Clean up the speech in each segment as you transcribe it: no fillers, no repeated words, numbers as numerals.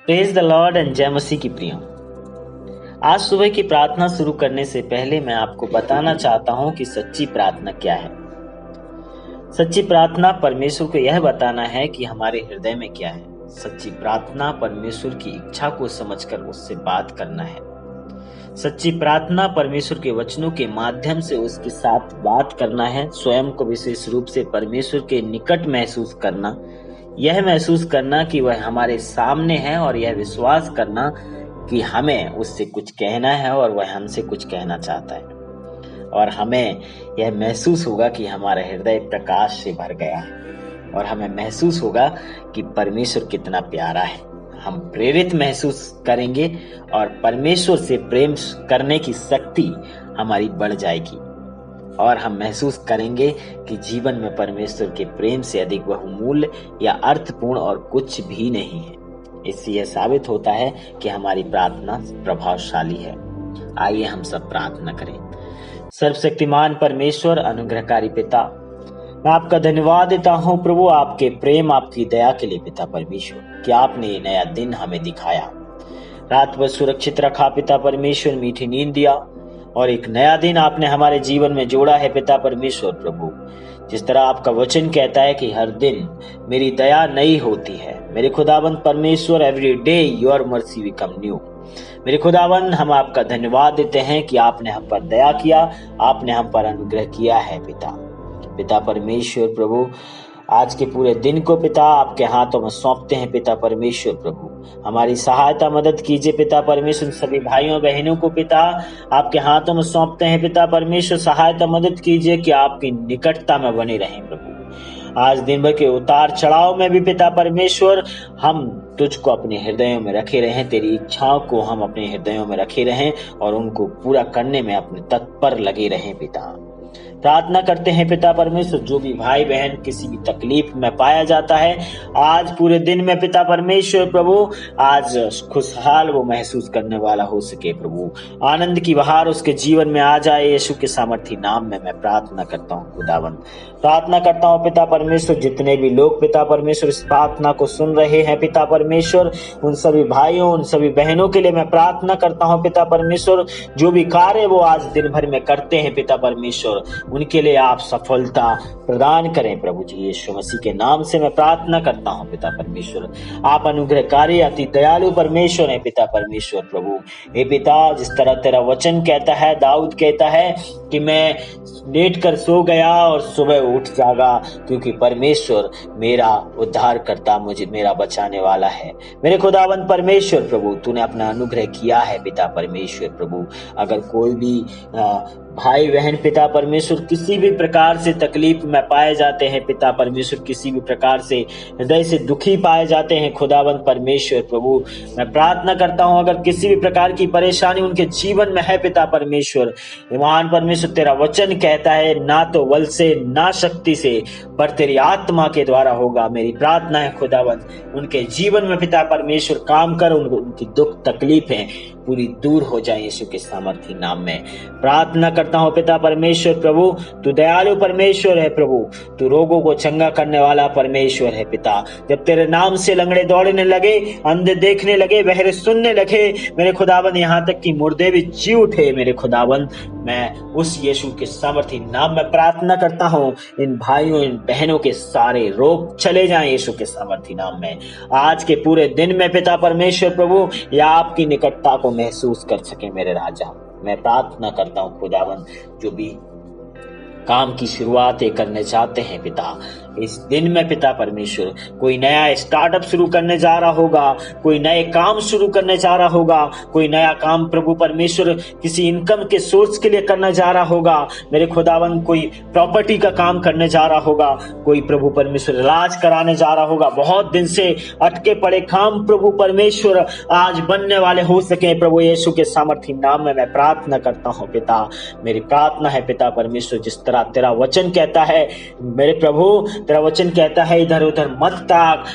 Praise the Lord and जय मसीह की प्रिय। आज सुबह की प्रार्थना शुरू करने से पहले मैं आपको बताना चाहता हूं कि सच्ची प्रार्थना क्या है। सच्ची प्रार्थना परमेश्वर को यह बताना है कि हमारे हृदय में क्या है। सच्ची प्रार्थना परमेश्वर की इच्छा को समझकर उससे बात करना है। सच्ची प्रार्थना परमेश्वर के वचनों के माध्यम से उसके साथ बात करना है। स्वयं को विशेष रूप से परमेश्वर के निकट महसूस करना, यह महसूस करना कि वह हमारे सामने है और यह विश्वास करना कि हमें उससे कुछ कहना है और वह हमसे कुछ कहना चाहता है। और हमें यह महसूस होगा कि हमारा हृदय प्रकाश से भर गया है और हमें महसूस होगा कि परमेश्वर कितना प्यारा है। हम प्रेरित महसूस करेंगे और परमेश्वर से प्रेम करने की शक्ति हमारी बढ़ जाएगी और हम महसूस करेंगे कि जीवन में परमेश्वर के प्रेम से अधिक बहुमूल्य या अर्थपूर्ण और कुछ भी नहीं है। इससे यह साबित होता है कि हमारी प्रार्थना प्रभावशाली है। आइए हम सब प्रार्थना करें। सर्वशक्तिमान परमेश्वर, अनुग्रहकारी पिता, मैं आपका धन्यवाद देता हूँ प्रभु, आपके प्रेम, आपकी दया के लिए पिता परमेश्वर, कि आपने ये नया दिन हमें दिखाया, रात भर सुरक्षित रखा पिता परमेश्वर, मीठी नींद दिया और एक नया दिन आपने हमारे जीवन में जोड़ा है पिता परमेश्वर। प्रभु, जिस तरह आपका वचन कहता है कि हर दिन मेरी दया नई होती है, मेरे खुदावंद परमेश्वर, every day your mercy become new. मेरे खुदावन, हम आपका धन्यवाद देते हैं कि आपने हम पर दया किया, आपने हम पर अनुग्रह किया है पिता परमेश्वर। प्रभु, आज के पूरे दिन को पिता आपके हाथों में सौंपते हैं पिता परमेश्वर। प्रभु, हमारी सहायता मदद कीजिए पिता परमेश्वर। सभी भाइयों बहनों को पिता आपके हाथों में सौंपते हैं पिता परमेश्वर। सहायता मदद कीजिए कि आपकी निकटता में बने रहें प्रभु। आज दिन भर के उतार चढ़ाव में भी पिता परमेश्वर हम तुझको अपने हृदयों में रखे रहें, तेरी इच्छाओं को हम अपने हृदयों में रखे रहें और उनको पूरा करने में अपने तत्पर लगे रहें पिता। प्रार्थना करते हैं पिता परमेश्वर, जो भी भाई बहन किसी भी तकलीफ में पाया जाता है, आज पूरे दिन में पिता परमेश्वर प्रभु, आज खुशहाल वो महसूस करने वाला हो सके प्रभु। आनंद की बहार उसके जीवन में आ जाए, यीशु के सामर्थी नाम में मैं प्रार्थना करता हूँ खुदावन। प्रार्थना करता हूँ पिता परमेश्वर, जितने भी लोग पिता परमेश्वर इस प्रार्थना को सुन रहे हैं पिता परमेश्वर, उन सभी भाइयों, उन सभी बहनों के लिए मैं प्रार्थना करता हूँ पिता परमेश्वर। जो भी कार्य वो आज दिन भर में करते हैं पिता परमेश्वर, उनके लिए आप सफलता प्रदान करें प्रभु जी। यीशु मसीह के नाम से मैं प्रार्थना करता हूं पिता परमेश्वर। आप अनुग्रहकारी, अति दयालु परमेश्वर हैं पिता परमेश्वर। प्रभु हे पिता, जिस तरह तेरा वचन कहता है, दाऊद कहता है कि मैं लेट कर सो गया और सुबह उठ जागा, क्योंकि परमेश्वर मेरा उद्धार करता, मुझे मेरा बचाने वाला है। मेरे खुदावंद परमेश्वर प्रभु, तूने अपना अनुग्रह किया है पिता परमेश्वर। प्रभु, अगर कोई भी भाई बहन पिता परमेश्वर किसी भी प्रकार से तकलीफ में पाए जाते हैं पिता परमेश्वर, किसी भी प्रकार से हृदय से दुखी पाए जाते हैं खुदावंद परमेश्वर प्रभु, मैं प्रार्थना करता हूं, अगर किसी भी प्रकार की परेशानी उनके जीवन में है पिता परमेश्वर, महान परमेश्वर तेरा वचन कहता है, ना तो बल से ना शक्ति से पर तेरी आत्मा के द्वारा होगा। मेरी प्रार्थना है खुदावंद, उनके जीवन में पिता परमेश्वर काम कर, उनकी दुख तकलीफें पूरी दूर हो जाए यीशु के सामर्थी नाम में प्रार्थना करता हूं पिता परमेश्वर। प्रभु, तू दयालु परमेश्वर है प्रभु, तू रोगों को चंगा करने वाला परमेश्वर है पिता। जब तेरे नाम से लंगड़े दौड़ने लगे, अंधे देखने लगे, बहरे सुनने लगे, मेरे खुदाबंद यहाँ तक कि मुर्दे भी जी उठे। मेरे खुदाबंद, मैं उस यीशु के सामर्थी नाम में प्रार्थना करता हूं, इन भाइयों इन बहनों के सारे रोग चले जाएं यीशु के सामर्थी नाम में। आज के पूरे दिन में पिता परमेश्वर प्रभु, या आपकी निकटता को महसूस कर सके मेरे राजा। मैं प्रार्थना करता हूं खुदावंद, जो भी काम की शुरुआत करने चाहते हैं पिता, इस दिन में पिता परमेश्वर, कोई नया स्टार्टअप शुरू करने जा रहा होगा, कोई नए काम शुरू करने जा रहा होगा, कोई नया काम प्रभु परमेश्वर किसी इनकम के सोर्स के लिए करना जा रहा होगा, मेरे खुदावंद कोई प्रॉपर्टी का काम करने जा रहा होगा, कोई प्रभु परमेश्वर इलाज कराने जा रहा होगा, बहुत दिन से अटके पड़े काम प्रभु परमेश्वर आज बनने वाले हो सके प्रभु यीशु के सामर्थी नाम में मैं प्रार्थना करता हूँ पिता। मेरी प्रार्थना है पिता परमेश्वर, जिस तरह तेरा वचन कहता है मेरे प्रभु, तेरा वचन कहता है इधर उधर मत ताक,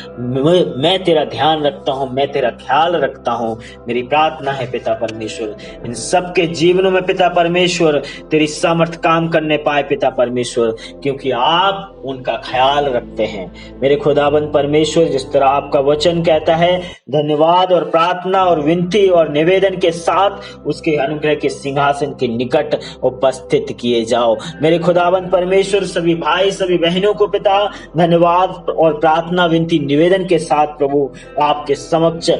मैं तेरा ध्यान रखता हूँ, मैं तेरा ख्याल रखता हूँ। मेरी प्रार्थना है पिता परमेश्वर, इन सबके जीवनों में पिता परमेश्वर तेरी सामर्थ काम करने पाए पिता परमेश्वर, क्योंकि आप उनका ख्याल रखते हैं। मेरे खुदाबंद परमेश्वर, जिस तरह आपका वचन कहता है, धन्यवाद और प्रार्थना और विनती और निवेदन के साथ उसके अनुग्रह के सिंहासन के निकट उपस्थित किए जाओ। मेरे खुदाबंद परमेश्वर, सभी भाई सभी बहनों को पिता धन्यवाद और प्रार्थना विनती निवेदन के साथ प्रभु आपके समक्ष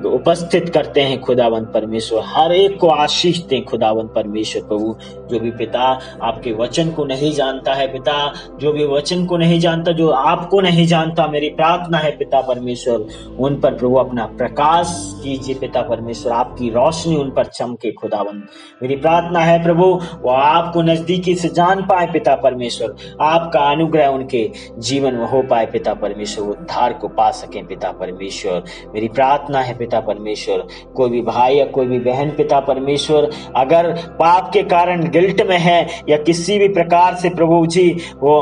उपस्थित करते हैं। खुदावंत परमेश्वर, हर एक को आशीष दें खुदावंत परमेश्वर प्रभु। जो भी पिता आपके वचन को नहीं जानता है पिता, जो भी वचन को नहीं जानता, जो आपको नहीं जानता, मेरी प्रार्थना है पिता परमेश्वर उन पर प्रभु अपना प्रकाश कीजिए पिता परमेश्वर, आपकी रोशनी उन पर चमके खुदावंत। मेरी प्रार्थना है प्रभु वो आपको नजदीकी से जान पाए पिता परमेश्वर, आपका अनुग्रह उनके जीवन में हो पाए पिता परमेश्वर, वो उद्धार को पा सके पिता परमेश्वर। मेरी प्रार्थना है पिता परमेश्वर, कोई भी भाई या कोई भी बहन पिता परमेश्वर अगर पाप के कारण गिल्ट में है या किसी भी प्रकार से प्रभु जी वो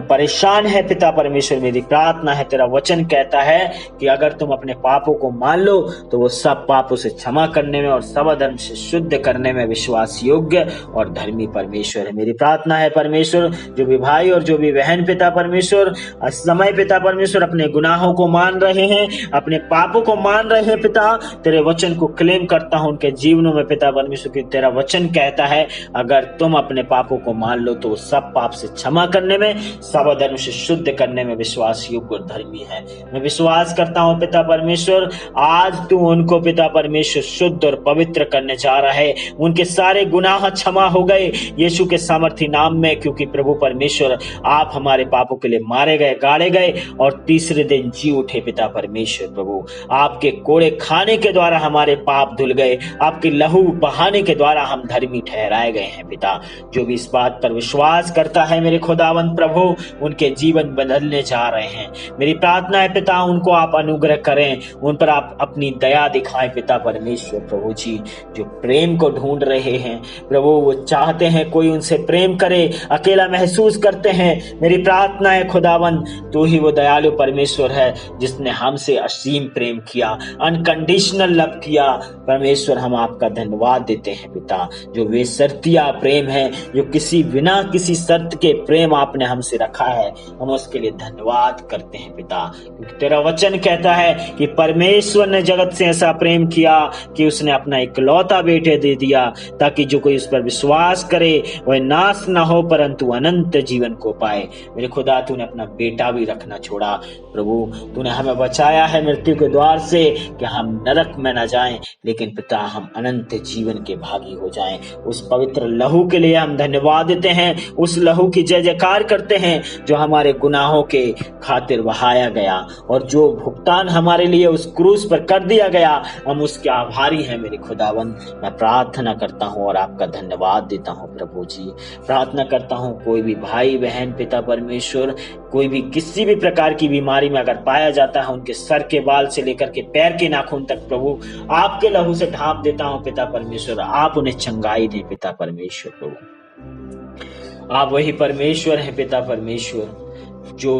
परेशान है पिता परमेश्वर, मेरी प्रार्थना है तेरा वचन कहता है कि अगर तुम अपने पापों को मान लो तो वो सब पापों से क्षमा करने में और सब अधर्म से शुद्ध करने में विश्वास योग्य और धर्मी परमेश्वर है। मेरी प्रार्थना है परमेश्वर, जो भी भाई और जो भी बहन पिता परमेश्वर समय पिता परमेश्वर अपने गुनाहों को मान रहे हैं, अपने पापों को मान रहे हैं पिता, तेरे वचन को क्लेम करता हूं उनके जीवनों में पिता परमेश्वर, की तेरा वचन कहता है अगर तुम अपने पापों को मान लो तो सब पाप से क्षमा करने में, सब अधर्म से शुद्ध करने में विश्वास योग्य और धर्मी है। मैं विश्वास करता हूं पिता परमेश्वर, आज तू उनको पिता परमेश्वर शुद्ध और पवित्र करने जा रहा है, उनके सारे गुनाह क्षमा हो गए यीशु के सामर्थी नाम में, क्योंकि प्रभु परमेश्वर आप हमारे पापों के लिए मारे गए, गाड़े गए और तीसरे दिन जी उठे पिता परमेश्वर प्रभु। आपके कोड़े खाने के द्वारा हमारे पाप धुल गए, आपके लहू बहाने के द्वारा हम धर्मी ठहराए गए हैं पिता। जो भी इस बात पर विश्वास करता है मेरे खुदावंत प्रभु, उनके जीवन बदलने जा रहे हैं। मेरी प्रार्थना है पिता उनको आप अनुग्रह करें, उन पर आप अपनी दया दिखाएं पिता परमेश्वर प्रभु जी। जो प्रेम को ढूंढ रहे हैं प्रभु, वो चाहते हैं कोई उनसे प्रेम करे, अकेला महसूस करते हैं, मेरी प्रार्थना है खुदावंत तू ही वो दयालु परमेश्वर है जिसने हमसे असीम प्रेम किया, अनकंडीशनल लव किया परमेश्वर। हम आपका धन्यवाद देते हैं पिता, जो वे शर्तिया प्रेम है, जो किसी बिना किसी शर्त के प्रेम आपने हमसे रखा है, हम उसके लिए धन्यवाद करते हैं पिता, क्योंकि तेरा वचन कहता है कि परमेश्वर ने जगत से ऐसा प्रेम किया कि उसने अपना इकलौता बेटे दे दिया, ताकि जो कोई उस पर विश्वास करे वह नाश न हो परंतु अनंत जीवन को पाए। मेरे खुदा तूने अपना बेटा भी रखना छोड़ा प्रभु, तूने हमें बचाया है मृत्यु के द्वार से कि हम नरक में न जाएं, लेकिन पिता हम अनंत जीवन के भागी हो जाएं। उस पवित्र लहू के लिए हम धन्यवाद देते हैं, उस लहू की जय जयकार करते हैं जो हमारे गुनाहों के खातिर बहाया गया और जो भुगतान हमारे लिए उस क्रूस पर कर दिया गया, हम उसके आभारी हैं मेरे खुदावन। मैं प्रार्थना करता हूँ और आपका धन्यवाद देता हूँ प्रभु जी। प्रार्थना करता हूँ कोई भी भाई बहन पिता परमेश्वर कोई भी किसी भी प्रकार की बीमारी में अगर पाया जाता है, उनके सर के बाल से लेकर के पैर के नाखून तक प्रभु आपके लहू से ढांप देता हूँ पिता परमेश्वर, आप उन्हें चंगाई दें पिता परमेश्वर प्रभु। आप वही परमेश्वर हैं पिता परमेश्वर जो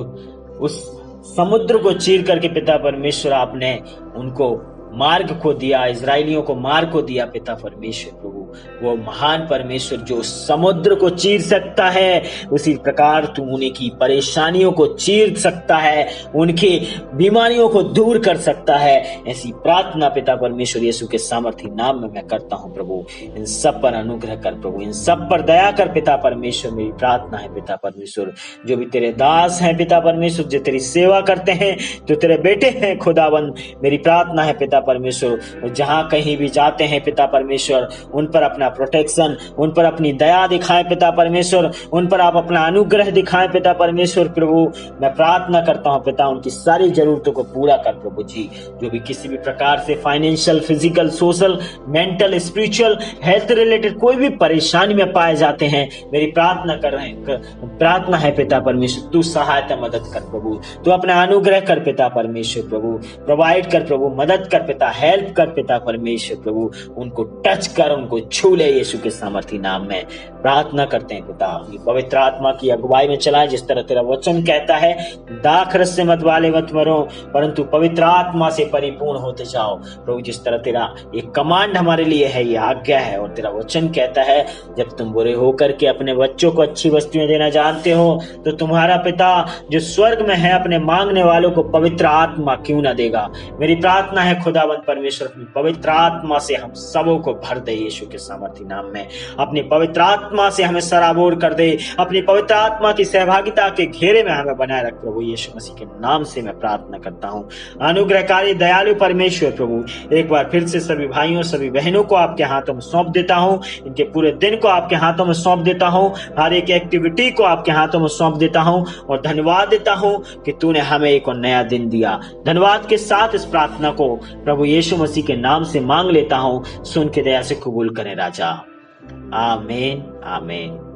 उस समुद्र को चीर करके पिता परमेश्वर आपने उनको मार्ग को दिया, इजरायलियों को मार्ग को दिया पिता परमेश्वर प्रभु। वो महान परमेश्वर जो समुद्र को चीर सकता है, उसी प्रकार तू उन्हीं की परेशानियों को चीर सकता है, उनकी बीमारियों को दूर कर सकता है। ऐसी प्रार्थना पिता परमेश्वर यीशु के सामर्थी नाम में मैं करता हूँ प्रभु। इन सब पर अनुग्रह कर प्रभु, इन सब पर दया कर पिता परमेश्वर। मेरी प्रार्थना है पिता परमेश्वर, जो भी तेरे दास हैं पिता परमेश्वर, जो तेरी सेवा करते हैं, जो तेरे बेटे हैं खुदावंद, मेरी प्रार्थना है पिता परमेश्वर जहां कहीं भी जाते हैं पिता परमेश्वर, उन पर अपना प्रोटेक्शन, उन पर अपनी दया दिखाएं पिता परमेश्वर, उन पर आप अपना अनुग्रह दिखाएं पिता परमेश्वर प्रभु। मैं प्रार्थना करता हूं पिता उनकी सारी जरूरतों को पूरा कर प्रभु जी। जो भी किसी भी प्रकार से financial, physical, social, mental, spiritual, health related कोई भी परेशानी में पाए जाते हैं, मेरी प्रार्थना है पिता परमेश्वर तू सहायता मदद कर प्रभु, तू अपना अनुग्रह कर पिता परमेश्वर प्रभु, प्रोवाइड कर प्रभु, मदद कर पिता, हेल्प कर पिता परमेश्वर प्रभु, उनको टच कर, उनको छू ले यीशु के सामर्थी नाम में। प्रार्थना करते हैं पिता, अपनी पवित्र आत्मा की अगुवाई में चलाएं, जिस तरह तेरा वचन कहता है, दाखरस से मत वाले मत मरो, परंतु पवित्र आत्मा से परिपूर्ण होते जाओ। प्रभु, जिस तरह तेरा एक कमांड हमारे लिए है, ये आज्ञा है, और तेरा वचन कहता है जब तुम बुरे होकर के अपने बच्चों को अच्छी वस्तुएं देना जानते हो, तो तुम्हारा पिता जो स्वर्ग में है अपने मांगने वालों को पवित्र आत्मा क्यों ना देगा। मेरी प्रार्थना है खुदावंद परमेश्वर, अपनी पवित्र आत्मा से हम सबों को भर दे यीशु के सामर्थी नाम में। अपनी पवित्र आत्मा से हमें सराबोर कर दे, अपनी पवित्र आत्मा की सहभागिता के घेरे में हमें बनाए रख। प्रभु यीशु मसीह के नाम से मैं प्रार्थना करता हूँ। अनुग्रहकारी दयालु परमेश्वर प्रभु, एक बार फिर से सभी भाइयों सभी बहनों को आपके हाथों में सौंप देता हूँ, इनके पूरे दिन को आपके हाथों में सौंप देता हूँ, हर एक एक्टिविटी को आपके हाथों में सौंप देता हूँ, और धन्यवाद देता हूँ कि तूने हमें एक और नया दिन दिया। धन्यवाद के साथ इस प्रार्थना को प्रभु यीशु मसीह के नाम से मांग लेता हूँ। सुन के दया से कबूल करें राजा। आमीन आमीन।